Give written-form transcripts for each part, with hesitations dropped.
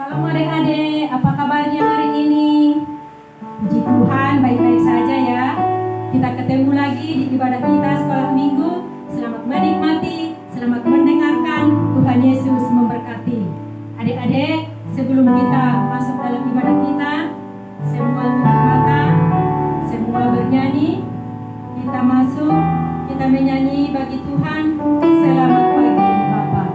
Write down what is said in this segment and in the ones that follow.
Shalom adik-adik, apa kabarnya hari ini? Puji Tuhan, baik-baik saja ya. Kita ketemu lagi di ibadah kita sekolah minggu. Selamat menikmati, selamat mendengarkan. Tuhan Yesus memberkati. Adik-adik, sebelum kita masuk dalam ibadah kita, semua tutup mata, semua bernyanyi. Kita masuk, kita menyanyi bagi Tuhan. Selamat pagi Bapak.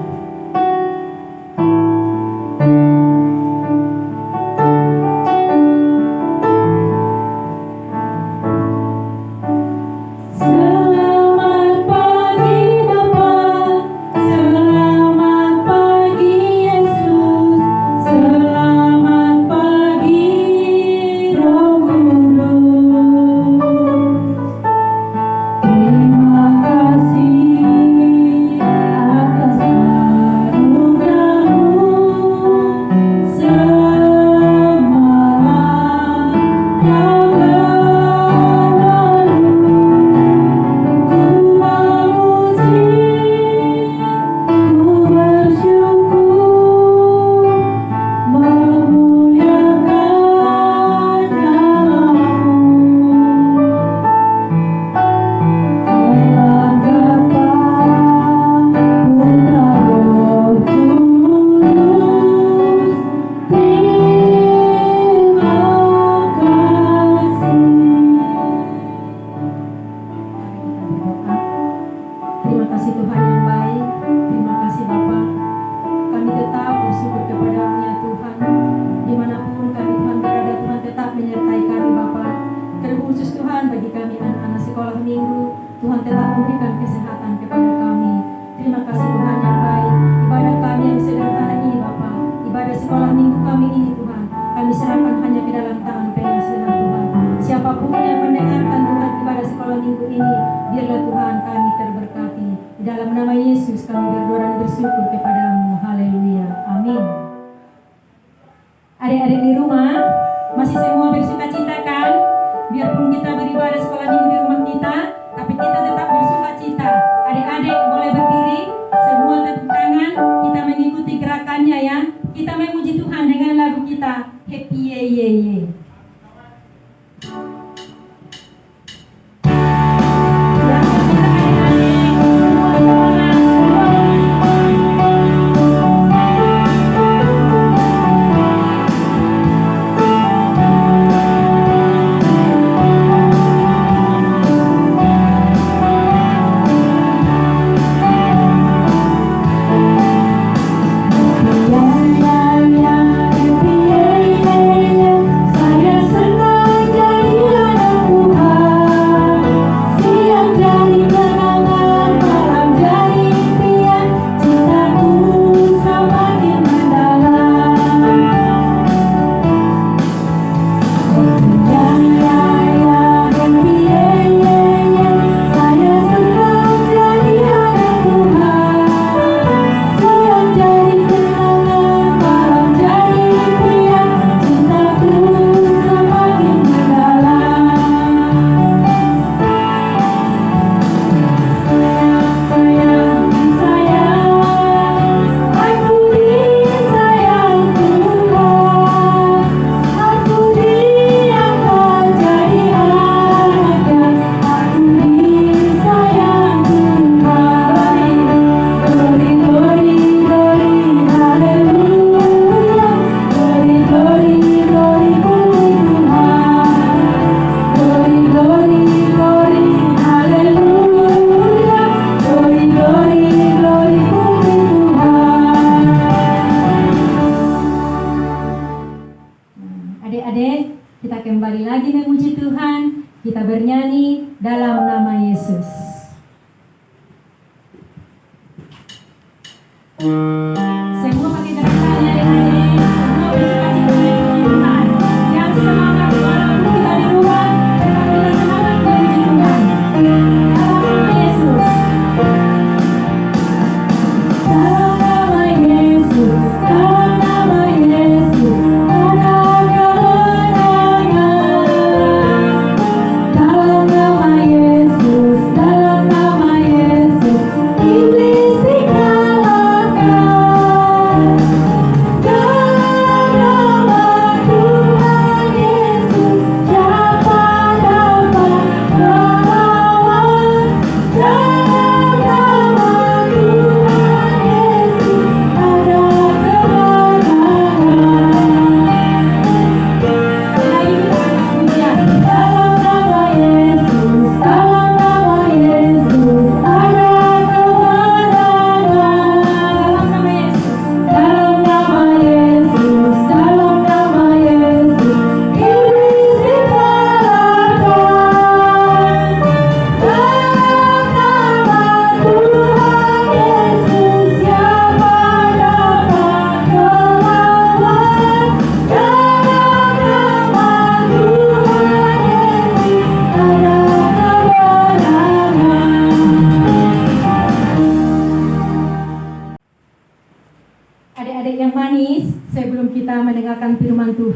Iblis dikalahkan.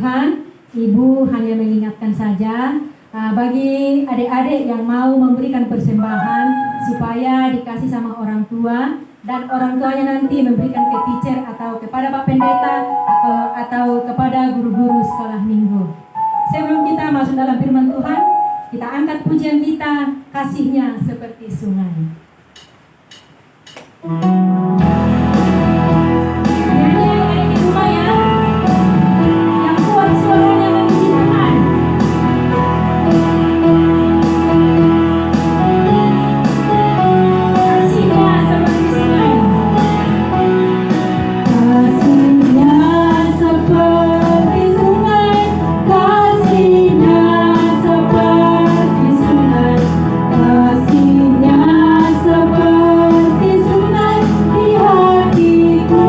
Tuhan, Ibu hanya mengingatkan saja bagi adik-adik yang mau memberikan persembahan supaya dikasih sama orang tua dan orang tuanya nanti memberikan ke teacher atau kepada Pak Pendeta atau kepada guru-guru sekolah minggu. Sebelum kita masuk dalam firman Tuhan, kita angkat pujian kita, kasihnya seperti sungai. Nyanyi yang ada di rumah ya, yang kuat suaranya memuji Tuhan. Kasihnya seperti sungai. Kasihnya seperti sungai, kasihnya seperti sungai, kasihnya seperti sungai di hatiku.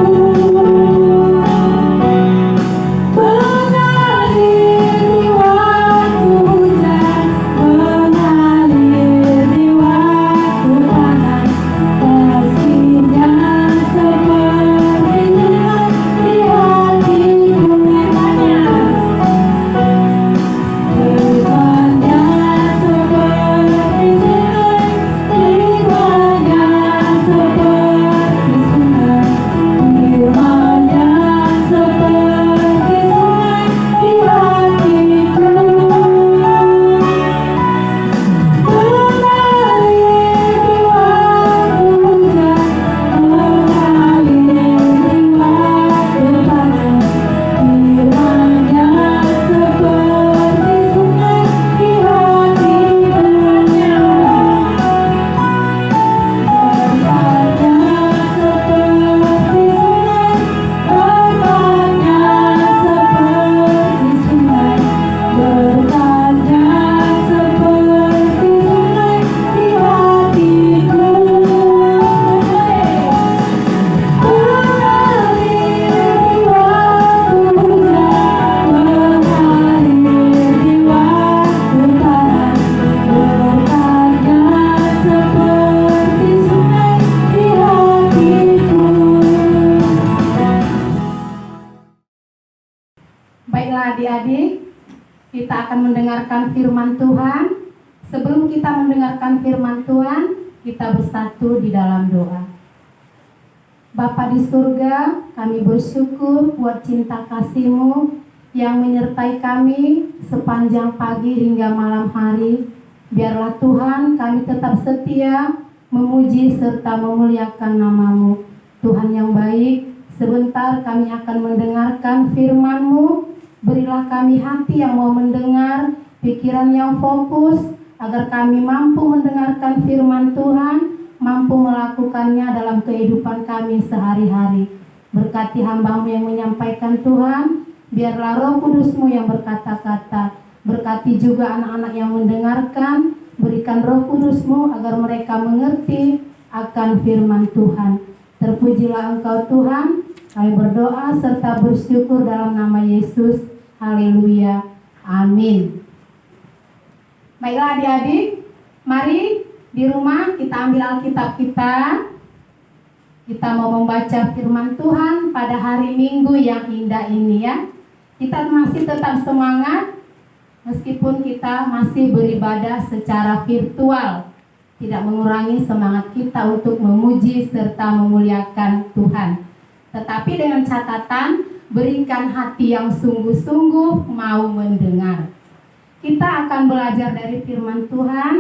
Mengalir di waktu hujan, mengalir di waktu panas, kasihnya seperti sungai di hatiku. Firman-Nya seperti sungai, firman-Nya seperti sungai, firman-Nya seperti sungai di hatiku. Mengalir di waktu hujan, mengalir di waktu panas, firman-Nya seperti sungai di hatiku. Berkatnya seperti sungai, berkatnya seperti sungai, berkatnya seperti sungai di hatiku. Mengalir di waktu hujan, mengalir di waktu panas, berkatnya seperti sungai di hatiku. Baiklah adik-adik, kita akan mendengarkan firman Tuhan. Sebelum kita mendengarkan firman Tuhan, kita bersatu di dalam doa. Bapa di surga, kami bersyukur buat cinta kasih-Mu yang menyertai kami sepanjang pagi hingga malam hari. Biarlah Tuhan kami tetap setia memuji serta memuliakan nama-Mu. Tuhan yang baik, sebentar kami akan mendengarkan firman-Mu. Berilah kami hati yang mau mendengar, pikiran yang fokus, agar kami mampu mendengarkan firman Tuhan, mampu melakukannya dalam kehidupan kami sehari-hari. Berkati hamba-Mu yang menyampaikan Tuhan, biarlah Roh Kudus-Mu yang berkata-kata. Berkati juga anak-anak yang mendengarkan, berikan Roh Kudus-Mu agar mereka mengerti akan firman Tuhan. Terpujilah Engkau Tuhan, kami berdoa serta bersyukur dalam nama Yesus. Haleluya, amin. Baiklah adik-adik, mari di rumah kita ambil Alkitab kita. Kita mau membaca firman Tuhan pada hari Minggu yang indah ini ya. Kita masih tetap semangat meskipun kita masih beribadah secara virtual. Tidak mengurangi semangat kita untuk memuji serta memuliakan Tuhan. Tetapi dengan catatan, berikan hati yang sungguh-sungguh mau mendengar. Kita akan belajar dari firman Tuhan.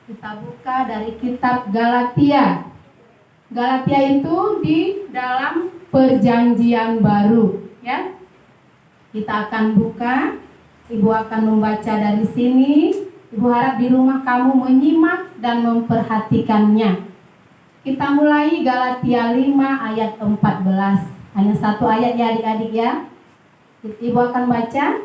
Kita buka dari kitab Galatia. Galatia itu di dalam perjanjian baru ya. Kita akan buka. Ibu akan membaca dari sini. Ibu harap di rumah kamu menyimak dan memperhatikannya. Kita mulai Galatia 5 ayat 14. Hanya satu ayat ya adik-adik ya. Ibu akan baca.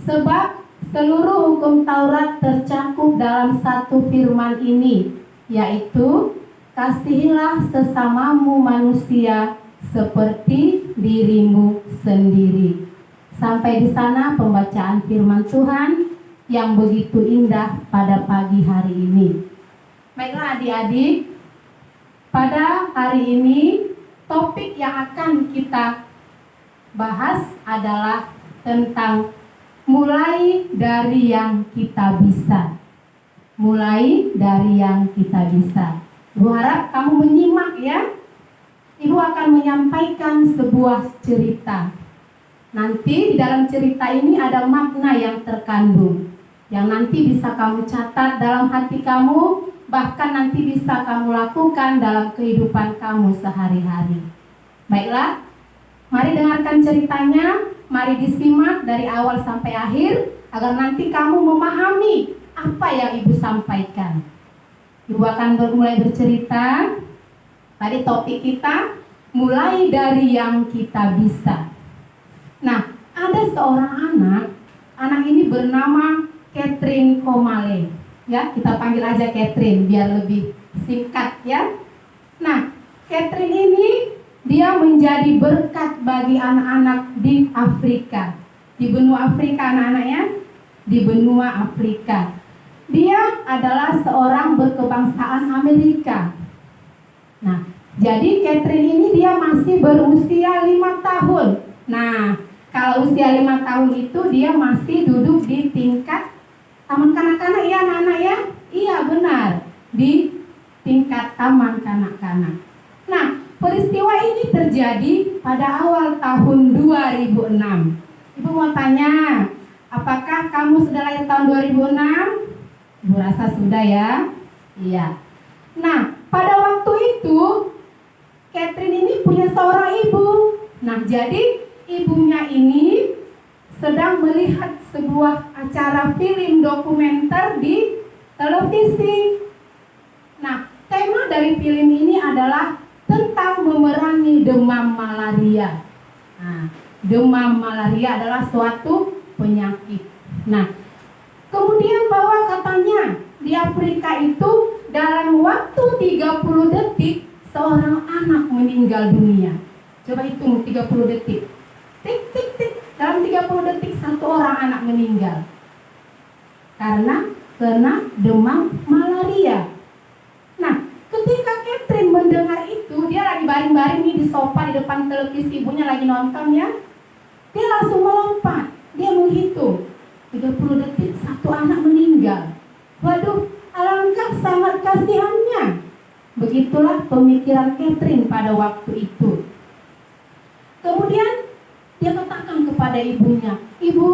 Sebab seluruh hukum Taurat tercakup dalam satu firman ini, yaitu kasihilah sesamamu manusia seperti dirimu sendiri. Sampai di sana pembacaan firman Tuhan yang begitu indah pada pagi hari ini. Baiklah adik-adik, pada hari ini topik yang akan kita bahas adalah tentang mulai dari yang kita bisa. Mulai dari yang kita bisa. Ibu harap kamu menyimak ya. Ibu akan menyampaikan sebuah cerita. Nanti di dalam cerita ini ada makna yang terkandung, yang nanti bisa kamu catat dalam hati kamu, bahkan nanti bisa kamu lakukan dalam kehidupan kamu sehari-hari. Baiklah, mari dengarkan ceritanya, mari disimak dari awal sampai akhir, agar nanti kamu memahami apa yang ibu sampaikan. Ibu akan mulai bercerita. Tadi topik kita, mulai dari yang kita bisa. Nah, ada seorang anak ini bernama Catherine Komale. Ya, kita panggil aja Catherine biar lebih singkat ya. Nah, Catherine ini dia menjadi berkat bagi anak-anak di Afrika. Di benua Afrika anak-anaknya, di benua Afrika. Dia adalah seorang berkebangsaan Amerika. Nah, jadi Catherine ini dia masih berusia 5 tahun. Nah, kalau usia 5 tahun itu dia masih duduk di tingkat taman kanak-kanak ya anak-anak ya? Iya benar, di tingkat taman kanak-kanak. Nah, peristiwa ini terjadi pada awal tahun 2006. Ibu mau tanya, apakah kamu sudah lahir tahun 2006? Ibu rasa sudah ya? Iya. Nah, pada waktu itu Catherine ini punya seorang ibu. Nah, jadi ibunya ini sedang melihat sebuah acara film dokumenter di televisi. Nah, tema dari film ini adalah tentang memerangi demam malaria. Nah, demam malaria adalah suatu penyakit. Nah, kemudian bahwa katanya di Afrika itu dalam waktu 30 detik seorang anak meninggal dunia. Coba hitung 30 detik. Tik tik tik. Dalam 30 detik satu orang anak meninggal karena kena demam malaria. Nah, ketika Catherine mendengar itu, dia lagi baring-baring nih di sofa di depan televisi, ibunya lagi nonton ya. Dia langsung melompat. Dia menghitung 30 detik satu anak meninggal. Waduh, alangkah sangat kasihannya. Begitulah pemikiran Catherine pada waktu itu. Kemudian dia katakan kepada ibunya, "Ibu,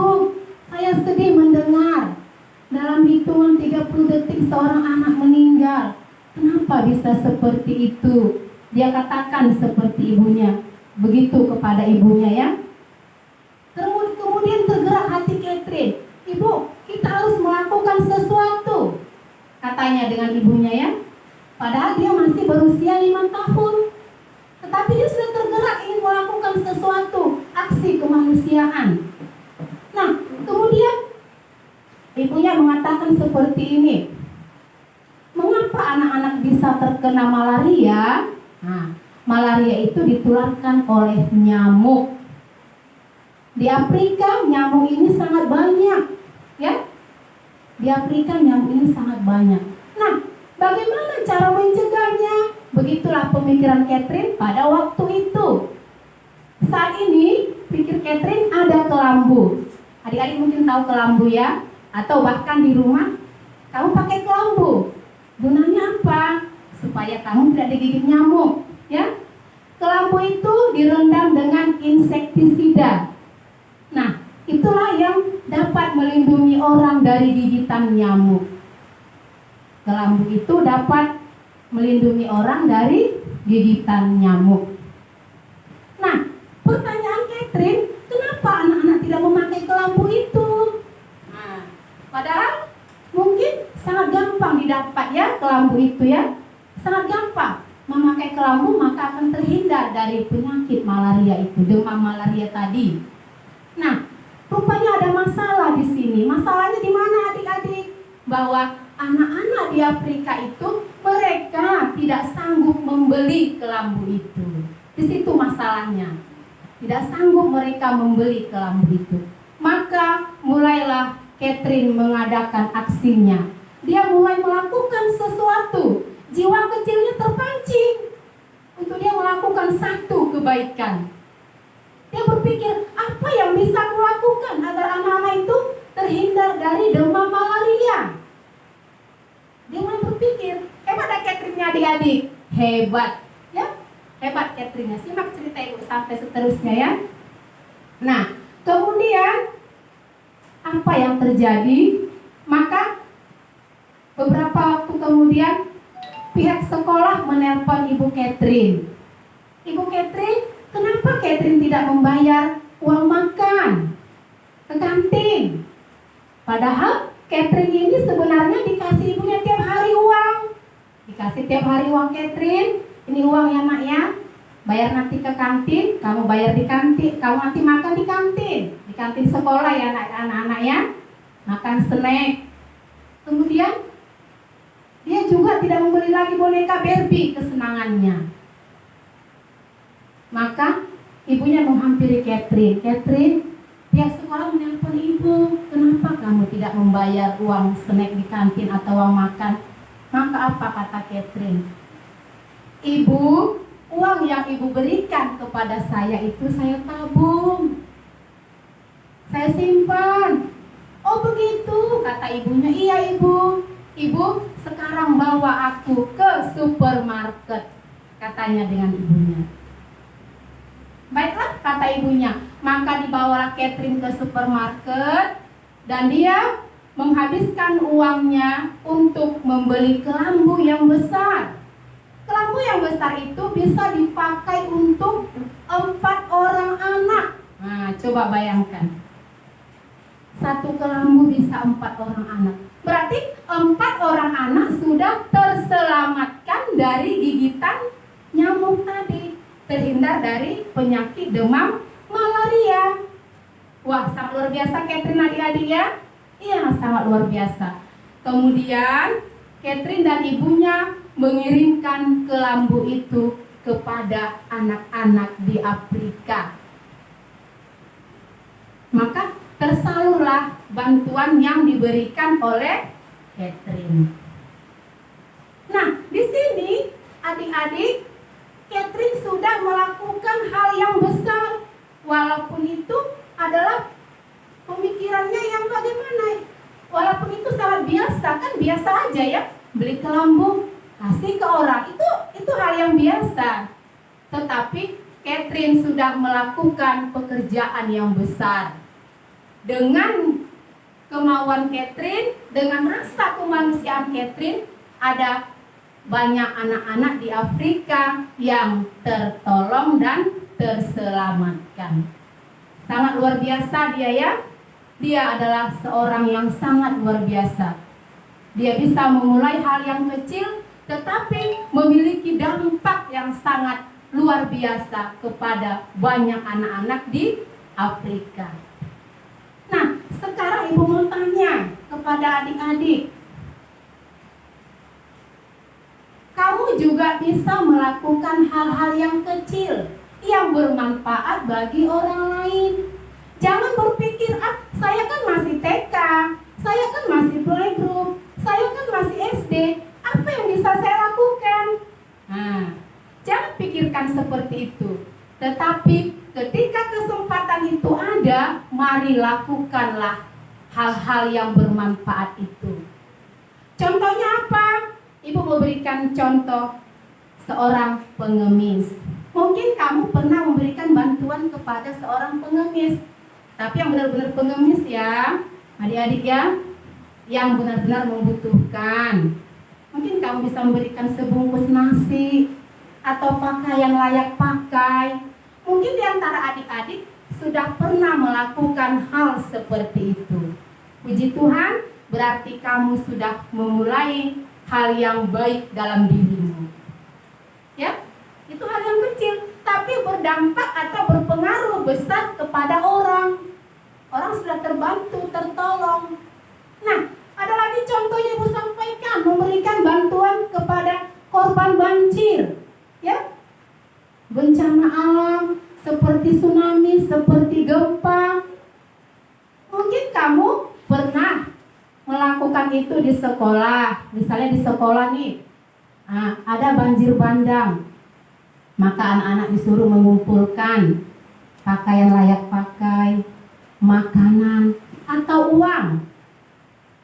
saya sedih mendengar dalam hitungan 30 detik seorang anak meninggal. Kenapa bisa seperti itu?" Dia katakan seperti ibunya. Begitu kepada ibunya ya. Kemudian tergerak hati Catherine. "Ibu, kita harus melakukan sesuatu," katanya dengan ibunya ya. Padahal dia masih berusia 5 tahun. Tetapi dia sudah tergerak ingin melakukan sesuatu, aksi kemanusiaan. Nah, kemudian ibunya mengatakan seperti ini. Mengapa anak-anak bisa terkena malaria? Nah, malaria itu ditularkan oleh nyamuk. Di Afrika nyamuk ini sangat banyak, ya. Di Afrika nyamuk ini sangat banyak. Nah, bagaimana cara mencegahnya? Begitulah pemikiran Catherine pada waktu itu. Saat ini, pikir Catherine ada kelambu. Adik-adik mungkin tahu kelambu ya? Atau bahkan di rumah, kamu pakai kelambu. Gunanya apa? Supaya kamu tidak digigit nyamuk, ya. Kelambu itu direndam dengan insektisida. Nah, itulah yang dapat melindungi orang dari gigitan nyamuk. Kelambu itu dapat melindungi orang dari gigitan nyamuk. Nah, pertanyaan Catherine, kenapa anak-anak tidak memakai kelambu itu? Nah, padahal mungkin sangat gampang didapat ya kelambu itu ya. Sangat gampang. Memakai kelambu maka akan terhindar dari penyakit malaria itu, demam malaria tadi. Nah, rupanya ada masalah di sini. Masalahnya di mana adik-adik? Bahwa anak-anak di Afrika itu mereka tidak sanggup membeli kelambu itu. Di situ masalahnya. Tidak sanggup mereka membeli kelambu itu. Maka mulailah Catherine mengadakan aksinya. Dia mulai melakukan sesuatu. Jiwa kecilnya terpancing untuk dia melakukan satu kebaikan. Dia berpikir, apa yang bisa kulakukan agar anak-anak itu terhindar dari demam malaria? Dia mulai berpikir, hebat ada Catherine-nya adik-adik. Hebat, ya, hebat Catherine-nya. Simak cerita ibu sampai seterusnya ya. Nah, kemudian apa yang terjadi? Maka beberapa waktu kemudian pihak sekolah menelpon Ibu Catherine. Ibu Catherine, kenapa Catherine tidak membayar uang makan ke kantin? Padahal Catherine ini sebenarnya dikasih ibunya tiap hari uang. Dikasih tiap hari uang Catherine, ini uang ya nak ya. Bayar nanti ke kantin, kamu bayar di kantin, kamu nanti makan di kantin sekolah ya anak-anak ya. Makan snack. Kemudian dia juga tidak membeli lagi boneka Barbie kesenangannya. Maka ibunya menghampiri Catherine. Catherine, pihak sekolah menelpon ibu, kenapa kamu tidak membayar uang snack di kantin atau uang makan? Maka apa kata Catherine? Ibu, uang yang ibu berikan kepada saya itu saya tabung, saya simpan. Oh begitu, kata ibunya. Iya ibu. Ibu sekarang bawa aku ke supermarket, katanya dengan ibunya. Baiklah, kata ibunya. Maka dibawalah Catherine ke supermarket dan dia menghabiskan uangnya untuk membeli kelambu yang besar. Kelambu yang besar itu bisa dipakai untuk 4 orang anak. Nah, coba bayangkan. Satu kelambu bisa 4 orang anak. Berarti 4 orang anak sudah terselamatkan dari gigitan nyamuk tadi, terhindar dari penyakit demam malaria. Wah, sangat luar biasa Catherine adik-adik ya. Iya, sangat luar biasa. Kemudian Catherine dan ibunya mengirimkan kelambu itu kepada anak-anak di Afrika. Maka tersalurlah bantuan yang diberikan oleh Catherine. Nah, di sini adik-adik, Catherine sudah melakukan hal yang besar, walaupun itu adalah pemikirannya yang bagaimana? Walaupun itu sangat biasa, kan biasa aja ya, beli kelambu, kasih ke orang, itu hal yang biasa. Tetapi Catherine sudah melakukan pekerjaan yang besar. Dengan kemauan Catherine, dengan rasa kemanusiaan Catherine, ada banyak anak-anak di Afrika yang tertolong dan terselamatkan. Sangat luar biasa dia ya. Dia adalah seorang yang sangat luar biasa. Dia bisa memulai hal yang kecil tetapi memiliki dampak yang sangat luar biasa kepada banyak anak-anak di Afrika. Nah, sekarang ibu mau tanya kepada adik-adik. Kamu juga bisa melakukan hal-hal yang kecil yang bermanfaat bagi orang lain. Jangan berpikir, saya kan masih TK, saya kan masih playgroup, saya kan masih SD, apa yang bisa saya lakukan? Nah, jangan pikirkan seperti itu. Tetapi ketika kesempatan itu ada, mari lakukanlah hal-hal yang bermanfaat itu. Contohnya apa? Ibu memberikan contoh seorang pengemis. Mungkin kamu pernah memberikan bantuan kepada seorang pengemis, tapi yang benar-benar pengemis ya, adik-adik ya, yang benar-benar membutuhkan. Mungkin kamu bisa memberikan sebungkus nasi atau pakaian layak pakai. Mungkin di antara adik-adik sudah pernah melakukan hal seperti itu. Puji Tuhan, berarti kamu sudah memulai hal yang baik dalam dirimu. Ya, itu hal yang kecil, tapi berdampak atau berpengaruh besar kepada orang. Orang sudah terbantu, tertolong. Nah, ada lagi contohnya Ibu sampaikan, memberikan bantuan kepada korban banjir. Ya, bencana alam seperti tsunami, seperti gempa. Mungkin kamu pernah melakukan itu di sekolah. Misalnya di sekolah nih, ada banjir bandang, maka anak-anak disuruh mengumpulkan pakaian layak pakai, makanan, atau uang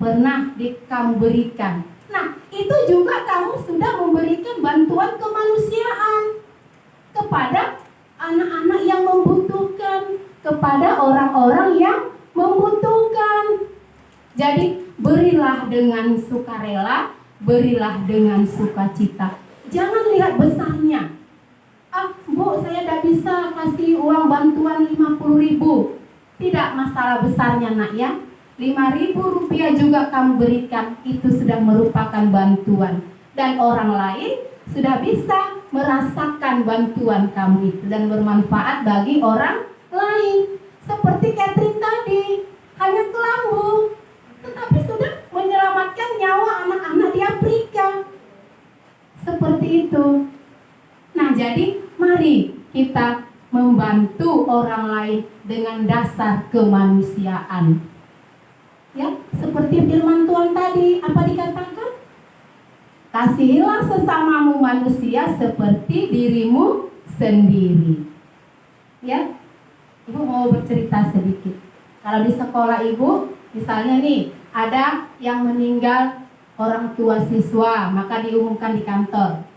pernah kamu berikan. Nah, itu juga kamu sudah memberikan bantuan kemanusiaan kepada anak-anak yang membutuhkan, kepada orang-orang yang membutuhkan. Jadi, berilah dengan sukarela, berilah dengan sukacita. Jangan lihat besarnya. Bu, saya tidak bisa kasih uang bantuan 50.000. Tidak masalah besarnya, nak ya. 5.000 rupiah juga kamu berikan, itu sudah merupakan bantuan. Dan orang lain sudah bisa merasakan bantuan kamu itu dan bermanfaat bagi orang lain. Seperti Catherine tadi, hanya kelambu, tetapi sudah menyelamatkan nyawa anak-anak di Afrika. Seperti itu. Nah, jadi mari kita membantu orang lain dengan dasar kemanusiaan. Ya, seperti firman Tuhan tadi, apa dikatakan? Kasihilah sesamamu manusia seperti dirimu sendiri. Ya, Ibu mau bercerita sedikit. Kalau di sekolah Ibu, misalnya nih, ada yang meninggal orang tua siswa, maka diumumkan di kantor.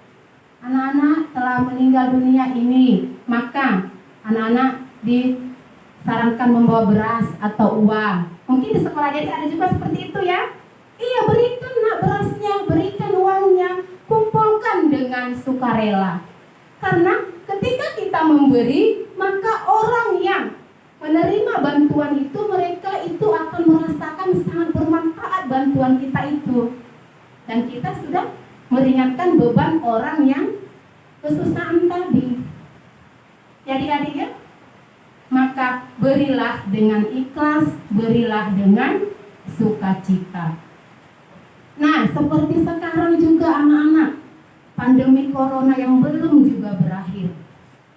Anak-anak telah meninggal dunia ini, maka anak-anak disarankan membawa beras atau uang. Mungkin di sekolah jadi ada juga seperti itu ya. Iya, berikan nak berasnya, berikan uangnya, kumpulkan dengan sukarela. Karena ketika kita memberi, maka orang yang menerima bantuan itu, mereka itu akan merasakan sangat bermanfaat bantuan kita itu. Dan kita sudah meringankan beban orang yang kesusahan tadi. Jadi adik ya, maka berilah dengan ikhlas, berilah dengan sukacita. Nah, seperti sekarang juga anak-anak, pandemi corona yang belum juga berakhir.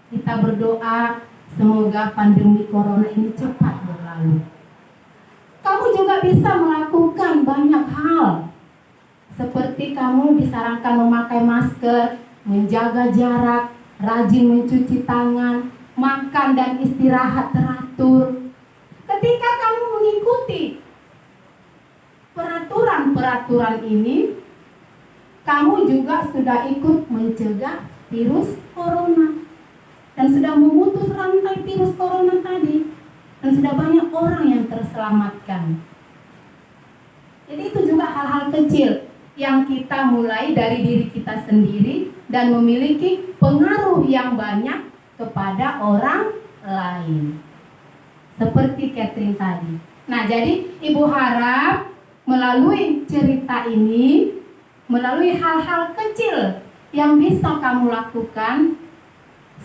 Kita berdoa semoga pandemi corona ini cepat berlalu. Kamu juga bisa melakukan banyak hal. Seperti kamu disarankan memakai masker, menjaga jarak, rajin mencuci tangan, makan dan istirahat teratur. Ketika kamu mengikuti peraturan-peraturan ini, kamu juga sudah ikut mencegah virus corona dan sudah memutus rantai virus corona tadi, dan sudah banyak orang yang terselamatkan. Jadi itu juga hal-hal kecil yang kita mulai dari diri kita sendiri dan memiliki pengaruh yang banyak kepada orang lain. Seperti Catherine tadi. Nah, jadi Ibu harap melalui cerita ini, melalui hal-hal kecil yang bisa kamu lakukan,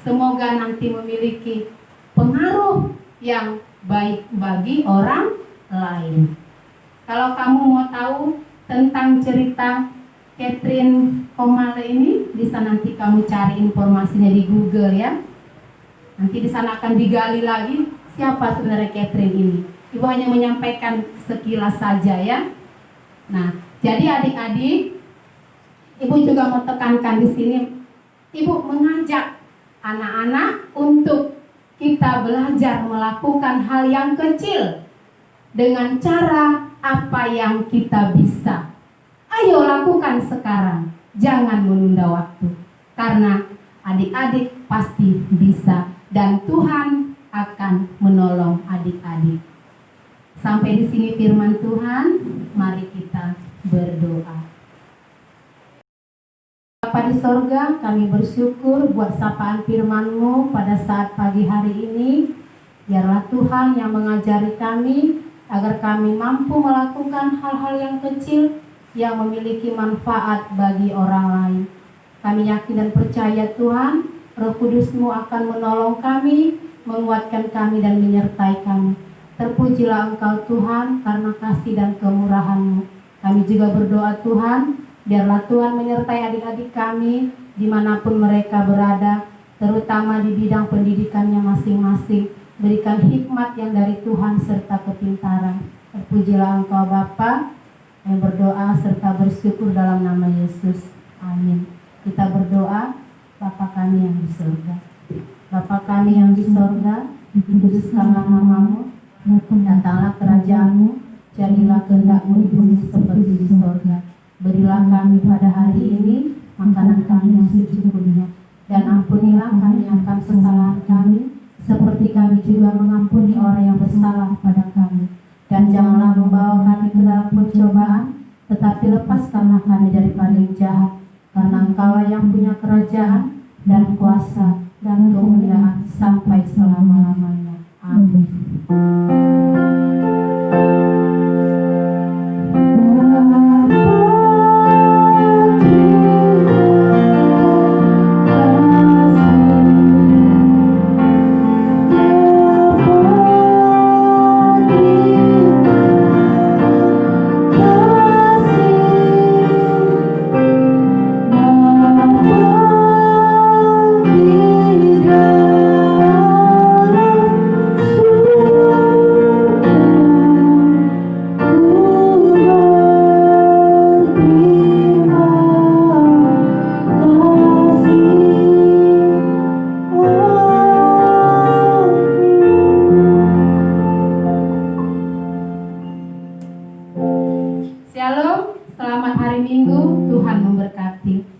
semoga nanti memiliki pengaruh yang baik bagi orang lain. Kalau kamu mau tahu tentang cerita Catherine Komale ini, bisa nanti kamu cari informasinya di Google ya. Nanti di sana akan digali lagi siapa sebenarnya Catherine ini. Ibu hanya menyampaikan sekilas saja ya. Nah, jadi adik-adik, Ibu juga mau tekankan di sini, Ibu mengajak anak-anak untuk kita belajar melakukan hal yang kecil dengan cara apa yang kita bisa. Ayo lakukan sekarang, jangan menunda waktu. Karena adik-adik pasti bisa dan Tuhan akan menolong adik-adik. Sampai di sini firman Tuhan, mari kita berdoa. Bapa di sorga, kami bersyukur buat sapaan firman-Mu pada saat pagi hari ini. Biarlah Tuhan yang mengajari kami agar kami mampu melakukan hal-hal yang kecil yang memiliki manfaat bagi orang lain. Kami yakin dan percaya Tuhan, Roh Kudus-Mu akan menolong kami, menguatkan kami dan menyertai kami. Terpujilah Engkau Tuhan karena kasih dan kemurahan-Mu. Kami juga berdoa Tuhan, biarlah Tuhan menyertai adik-adik kami dimanapun mereka berada, terutama di bidang pendidikannya masing-masing. Berikan hikmat yang dari Tuhan serta kepintaran. Terpujilah Engkau Bapa, yang berdoa serta bersyukur dalam nama Yesus. Amin. Kita berdoa, Bapa kami yang di surga. Bapa kami yang di surga, dikuduskanlah namamu, datanglah kerajaanmu, jadilah kehendak-mu di bumi seperti di sorga. Berilah kami pada hari ini makanan kami yang secukupnya, dan ampunilah kami akan kesalahan kami, seperti kami juga mengampuni orang yang bersalah pada kami. Dan janganlah membawa kami ke dalam pencobaan, tetapi lepaskanlah kami daripada yang jahat, karena Engkaulah yang punya kerajaan dan kuasa dan kemuliaan sampai selama-lamanya. Amin. Shalom, selamat hari Minggu, Tuhan memberkati.